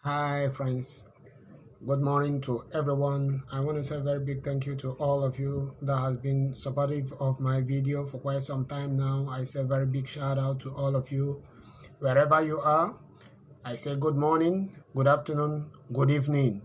Hi, friends. Good morning to everyone. I want to say a very big thank you to all of you that has been supportive of my video for quite some time now. I say a very big shout out to all of you. Wherever you are, I say good morning, good afternoon, good evening.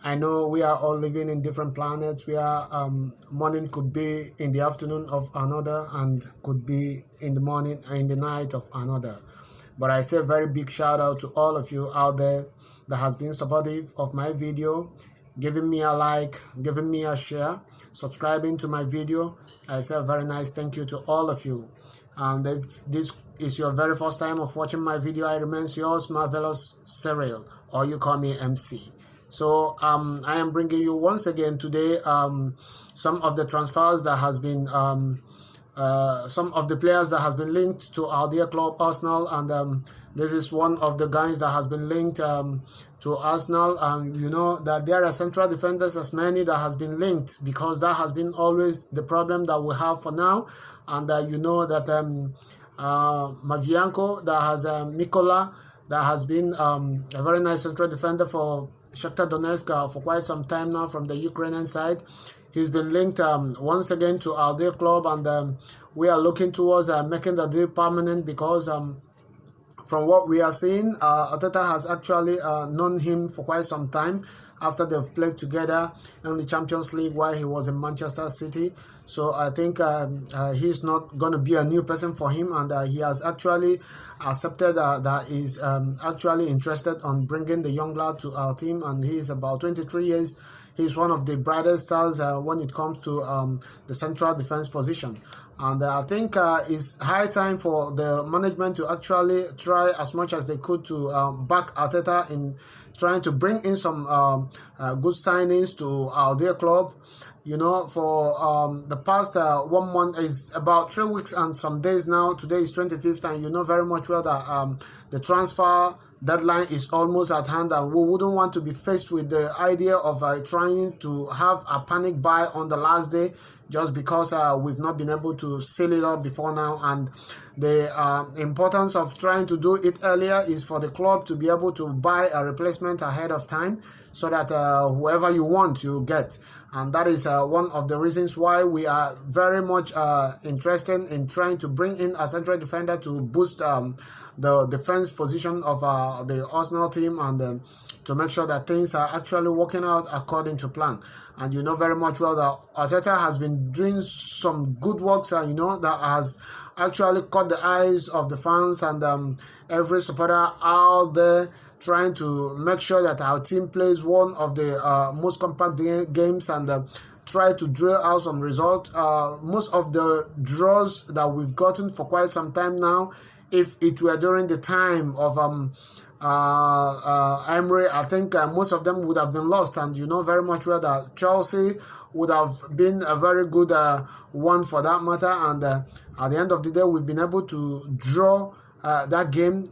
I know we are all living in different planets where morning could be in the afternoon of another and could be in the morning and in the night of another. But I say a very big shout out to all of you out there that has been supportive of my video, giving me a like, giving me a share, subscribing to my video. I say a very nice thank you to all of you. And if this is your very first time of watching my video, I remain yours, Marvelous Cyril, or you call me MC. So I am bringing you once again today some of the transfers that has been some of the players that has been linked to our dear club Arsenal, and this is one of the guys that has been linked to Arsenal. And you know that there are central defenders as many that has been linked, because that has been always the problem that we have for now. And you know that Mavianko, that has Mikola, that has been a very nice central defender for Shakhtar Donetsk for quite some time now from the Ukrainian side. He's been linked once again to our dear club, and we are looking towards making the deal permanent, because from what we are seeing, Arteta has actually known him for quite some time after they've played together in the Champions League while he was in Manchester City. So I think he's not going to be a new person for him, and he has actually accepted that he's actually interested on bringing the young lad to our team, and he is about 23 years. He's one of the brightest stars when it comes to the central defense position. And I think it's high time for the management to actually try as much as they could to back Arteta in trying to bring in some good signings to our dear club. You know, for the past 1 month, is about 3 weeks and some days now. Today is 25th, and you know very much well that the transfer deadline is almost at hand, and we wouldn't want to be faced with the idea of trying to have a panic buy on the last day just because we've not been able to seal it up before now. And the importance of trying to do it earlier is for the club to be able to buy a replacement ahead of time, so that whoever you want, you get. And that is one of the reasons why we are very much interested in trying to bring in a central defender to boost the defense position of the Arsenal team, and to make sure that things are actually working out according to plan. And you know very much well that Arteta has been doing some good works, you know, that has actually caught the eyes of the fans and every supporter out there, trying to make sure that our team plays one of the most compact games and try to draw out some results. Most of the draws that we've gotten for quite some time now, if it were during the time of Emery, I think most of them would have been lost. And you know very much well that Chelsea would have been a very good one for that matter. And at the end of the day, we've been able to draw that game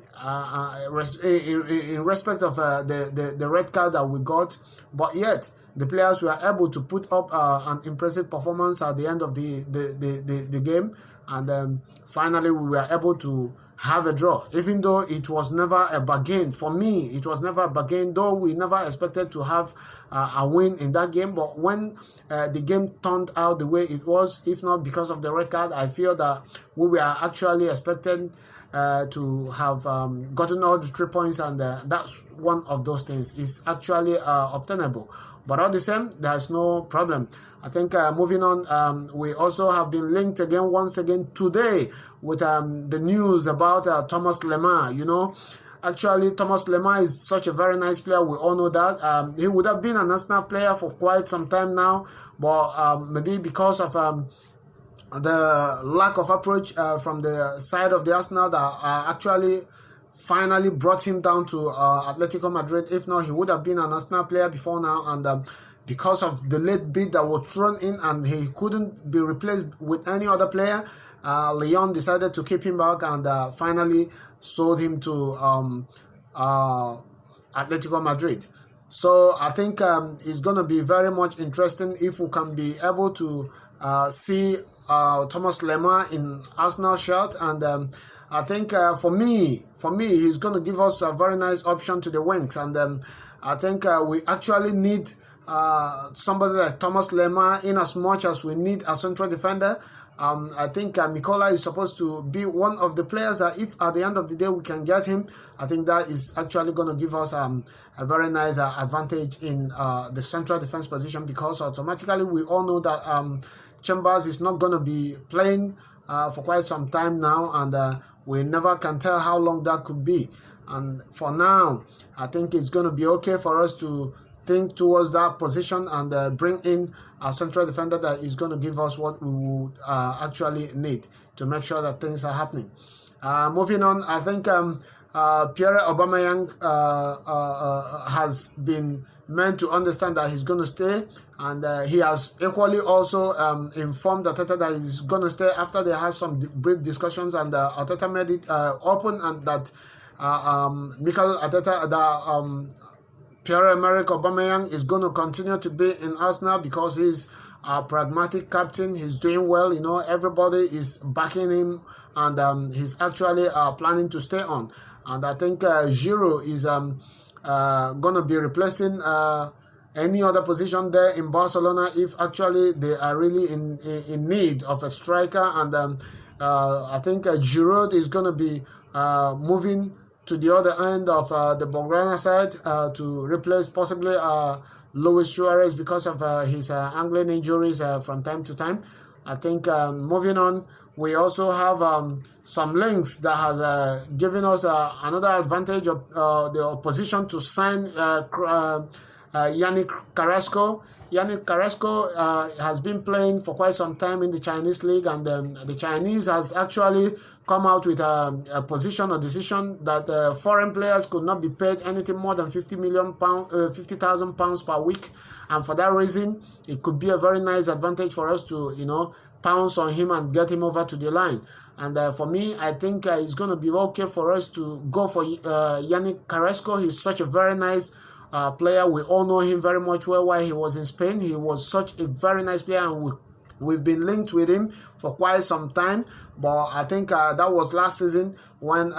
in respect of the red card that we got, but yet the players were able to put up an impressive performance at the end of the game, and finally we were able to have a draw, even though it was never a bargain. For me, it was never a bargain, though we never expected to have a win in that game. But when the game turned out the way it was, if not because of the red card, I feel that we were actually expected to have gotten all the 3 points, and that's one of those things is actually obtainable. But all the same, there's no problem. I think moving on, we also have been linked again once again today with the news about Thomas Lemar. You know, actually Thomas Lemar is such a very nice player. We all know that. He would have been an Arsenal player for quite some time now, but maybe because of the lack of approach from the side of the Arsenal that actually finally brought him down to Atletico Madrid. If not, he would have been an Arsenal player before now, and because of the late bid that was thrown in and he couldn't be replaced with any other player, Lyon decided to keep him back and finally sold him to Atletico Madrid. So I think it's going to be very much interesting if we can be able to see Thomas Lemar in Arsenal shirt, and I think for me, he's going to give us a very nice option to the wings, and I think we actually need somebody like Thomas Lemar in as much as we need a central defender. I think Mikola is supposed to be one of the players that if at the end of the day we can get him, I think that is actually going to give us a very nice advantage in the central defense position, because automatically we all know that Chambers is not going to be playing for quite some time now, and we never can tell how long that could be. And for now, I think it's going to be okay for us to think towards that position and bring in a central defender that is going to give us what we would actually need to make sure that things are happening. Moving on, I think Pierre Aubameyang has been meant to understand that he's going to stay, and he has equally also informed Arteta that he's going to stay after they had some brief discussions, and Arteta made it open and that Mikel Arteta, Pierre-Emerick Aubameyang is going to continue to be in Arsenal because he's a pragmatic captain. He's doing well, you know, everybody is backing him, and he's actually planning to stay on. And I think Giroud is going to be replacing any other position there in Barcelona if actually they are really in need of a striker. And I think Giroud is going to be moving to the other end of the Blaugrana side to replace possibly Luis Suarez because of his angling injuries from time to time. I think moving on, we also have some links that has given us another advantage of the opposition to sign Yannick Carrasco. Yannick Carrasco has been playing for quite some time in the Chinese league, and the Chinese has actually come out with a position or decision that foreign players could not be paid anything more than £50,000 per week, and for that reason, it could be a very nice advantage for us to, you know, pounce on him and get him over to the line. And for me, I think it's going to be okay for us to go for Yannick Carrasco. He's such a very nice player. We all know him very much well while he was in Spain. He was such a very nice player, and we've been linked with him for quite some time. But I think that was last season when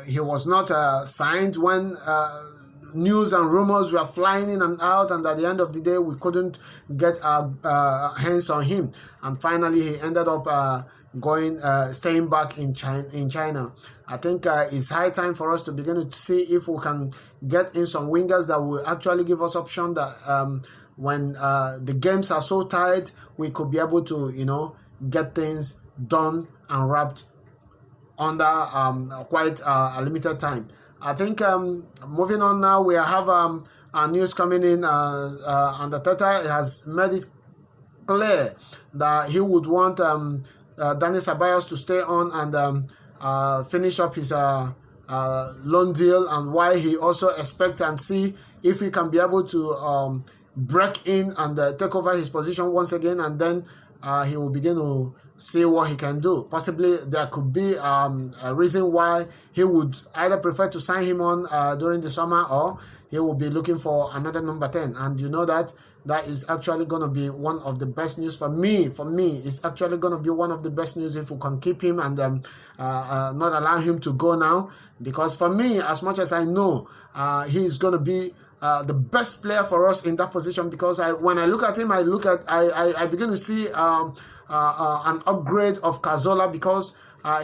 he was not signed, when news and rumors were flying in and out, and at the end of the day we couldn't get our hands on him, and finally he ended up staying back in China. I think it's high time for us to begin to see if we can get in some wingers that will actually give us option that when the games are so tight, we could be able to, you know, get things done and wrapped under quite a limited time. I think moving on now, we have news coming in, and Arteta has made it clear that he would want Dani Ceballos to stay on and finish up his loan deal, and why he also expects and see if he can be able to break in and take over his position once again, and then he will begin to see what he can do. Possibly there could be a reason why he would either prefer to sign him on during the summer, or he will be looking for another number 10. And you know that is actually going to be one of the best news for me. For me, it's actually going to be one of the best news if we can keep him and not allow him to go now. Because for me, as much as I know, he is going to be the best player for us in that position, because when I look at him, I begin to see an upgrade of Cazorla, because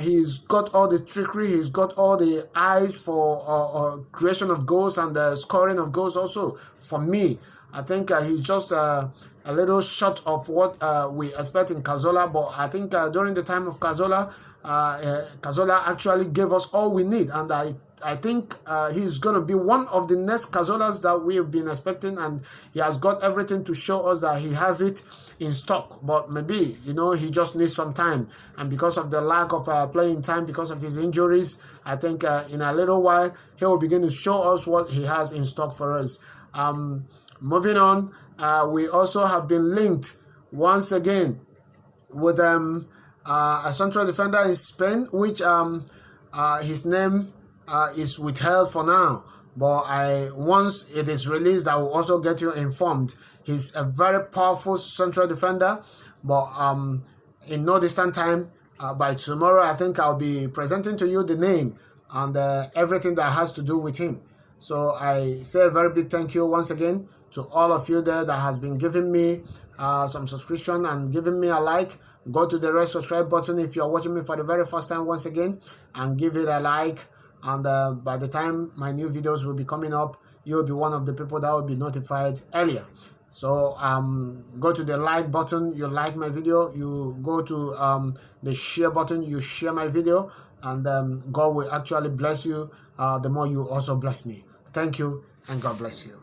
he's got all the trickery, he's got all the eyes for creation of goals and scoring of goals also. For me, I think he's just a little short of what we expect in Cazorla, but I think during the time of Cazorla, Cazorla actually gave us all we need, and I think he's going to be one of the next Cazorlas that we have been expecting, and he has got everything to show us that he has it in stock. But maybe, you know, he just needs some time, and because of the lack of playing time, because of his injuries, I think in a little while he will begin to show us what he has in stock for us. Moving on, we also have been linked once again with a central defender in Spain, which his name is withheld for now. but once it is released, I will also get you informed. He's a very powerful central defender, but in no distant time, by tomorrow, I think I'll be presenting to you the name and everything that has to do with him. So I say a very big thank you once again to all of you there that has been giving me some subscription and giving me a like. Go to the red subscribe button if you're watching me for the very first time once again, and give it a like. And by the time my new videos will be coming up, you'll be one of the people that will be notified earlier. So go to the like button, you like my video, you go to the share button, you share my video, and God will actually bless you the more you also bless me. Thank you, and God bless you.